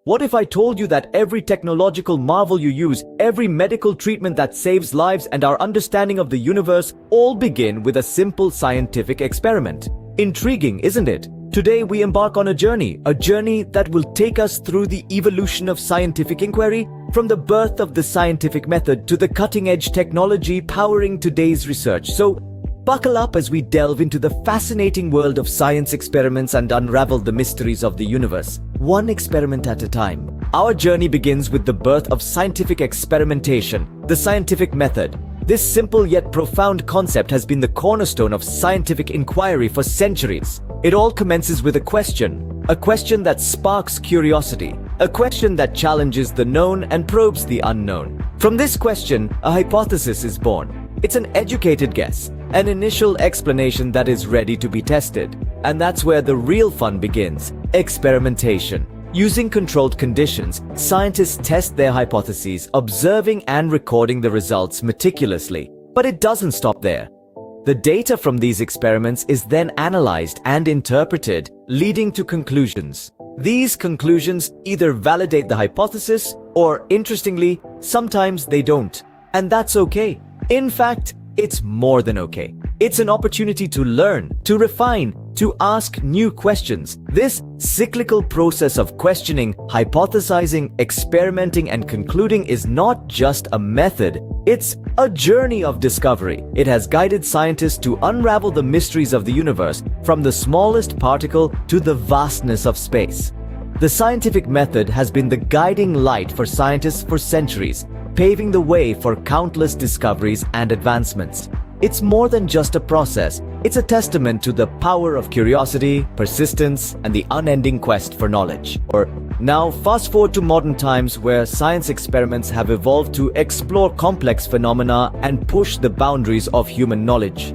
What if I told you that every technological marvel you use, every medical treatment that saves lives, and our understanding of the universe all begin with a simple scientific experiment? Intriguing, isn't it? Today we embark on a journey that will take us through the evolution of scientific inquiry, from the birth of the scientific method to the cutting-edge technology powering today's research. So, buckle up as we delve into the fascinating world of science experiments and unravel the mysteries of the universe, one experiment at a time. Our journey begins with the birth of scientific experimentation, the scientific method. This simple yet profound concept has been the cornerstone of scientific inquiry for centuries. It all commences with a question that sparks curiosity, a question that challenges the known and probes the unknown. From this question, a hypothesis is born. It's an educated guess, an initial explanation that is ready to be tested. And that's where the real fun begins: experimentation. Using controlled conditions, scientists test their hypotheses, observing and recording the results meticulously. But it doesn't stop there. The data from these experiments is then analyzed and interpreted, leading to conclusions. These conclusions either validate the hypothesis or, interestingly, sometimes they don't. And that's okay. In fact, it's more than okay. It's an opportunity to learn, to refine, to ask new questions. This cyclical process of questioning, hypothesizing, experimenting, and concluding is not just a method, it's a journey of discovery. It has guided scientists to unravel the mysteries of the universe, from the smallest particle to the vastness of space. The scientific method has been the guiding light for scientists for centuries, paving the way for countless discoveries and advancements. It's more than just a process. It's a testament to the power of curiosity, persistence, and the unending quest for knowledge. Now, fast forward to modern times, where science experiments have evolved to explore complex phenomena and push the boundaries of human knowledge.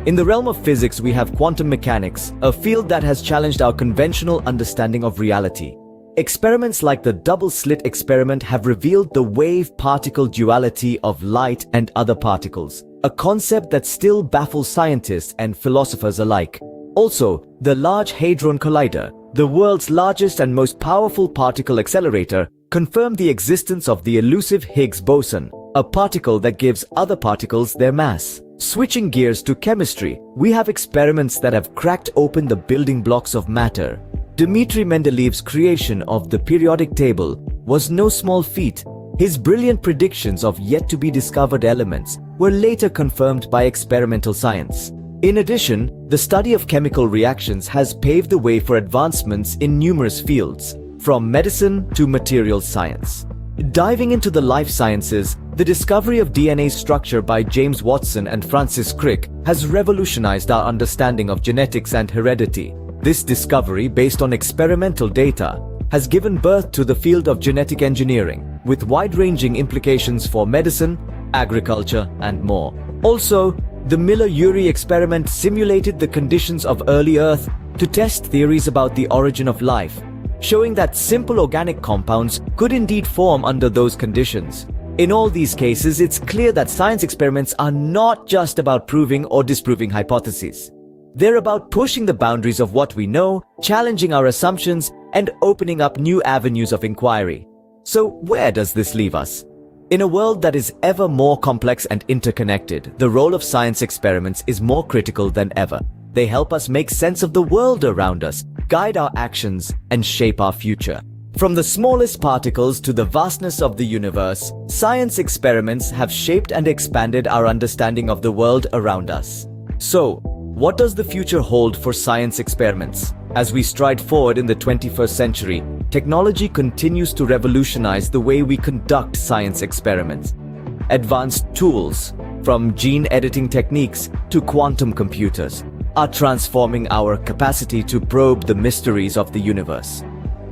In the realm of physics, we have quantum mechanics, a field that has challenged our conventional understanding of reality. Experiments like the double-slit experiment have revealed the wave-particle duality of light and other particles, a concept that still baffles scientists and philosophers alike. Also, the Large Hadron Collider, the world's largest and most powerful particle accelerator, confirmed the existence of the elusive Higgs boson, a particle that gives other particles their mass. Switching gears to chemistry, we have experiments that have cracked open the building blocks of matter. Dmitri Mendeleev's creation of the periodic table was no small feat. His brilliant predictions of yet-to-be-discovered elements were later confirmed by experimental science. In addition, the study of chemical reactions has paved the way for advancements in numerous fields, from medicine to materials science. Diving into the life sciences, the discovery of DNA structure by James Watson and Francis Crick has revolutionized our understanding of genetics and heredity. This discovery, based on experimental data, has given birth to the field of genetic engineering, with wide-ranging implications for medicine, agriculture, and more. Also, the Miller-Urey experiment simulated the conditions of early Earth to test theories about the origin of life, showing that simple organic compounds could indeed form under those conditions. In all these cases, it's clear that science experiments are not just about proving or disproving hypotheses. They're about pushing the boundaries of what we know, challenging our assumptions, and opening up new avenues of inquiry. So, where does this leave us? In a world that is ever more complex and interconnected, the role of science experiments is more critical than ever. They help us make sense of the world around us, guide our actions, and shape our future. From the smallest particles to the vastness of the universe, science experiments have shaped and expanded our understanding of the world around us. So, what does the future hold for science experiments? As we stride forward in the 21st century, technology continues to revolutionize the way we conduct science experiments. Advanced tools, from gene editing techniques to quantum computers, are transforming our capacity to probe the mysteries of the universe.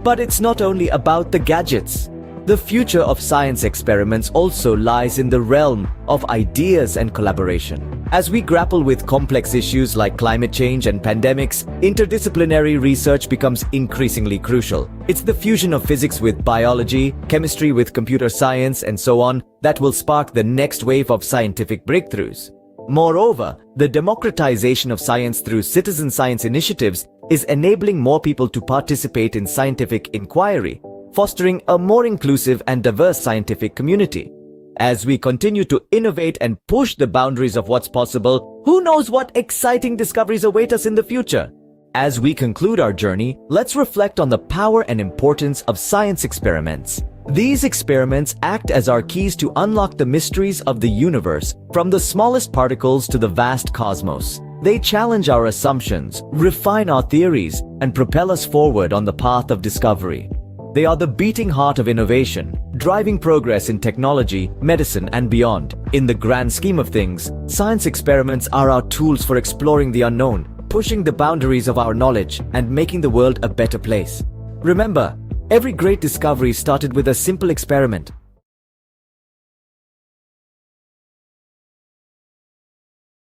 But it's not only about the gadgets. The future of science experiments also lies in the realm of ideas and collaboration. As we grapple with complex issues like climate change and pandemics, interdisciplinary research becomes increasingly crucial. It's the fusion of physics with biology, chemistry with computer science, and so on that will spark the next wave of scientific breakthroughs. Moreover, the democratization of science through citizen science initiatives is enabling more people to participate in scientific inquiry. fostering a more inclusive and diverse scientific community. As we continue to innovate and push the boundaries of what's possible, who knows what exciting discoveries await us in the future? As we conclude our journey, let's reflect on the power and importance of science experiments. These experiments act as our keys to unlock the mysteries of the universe, from the smallest particles to the vast cosmos. They challenge our assumptions, refine our theories, and propel us forward on the path of discovery. They are the beating heart of innovation, driving progress in technology, medicine, and beyond. In the grand scheme of things, science experiments are our tools for exploring the unknown, pushing the boundaries of our knowledge, and making the world a better place. Remember, every great discovery started with a simple experiment.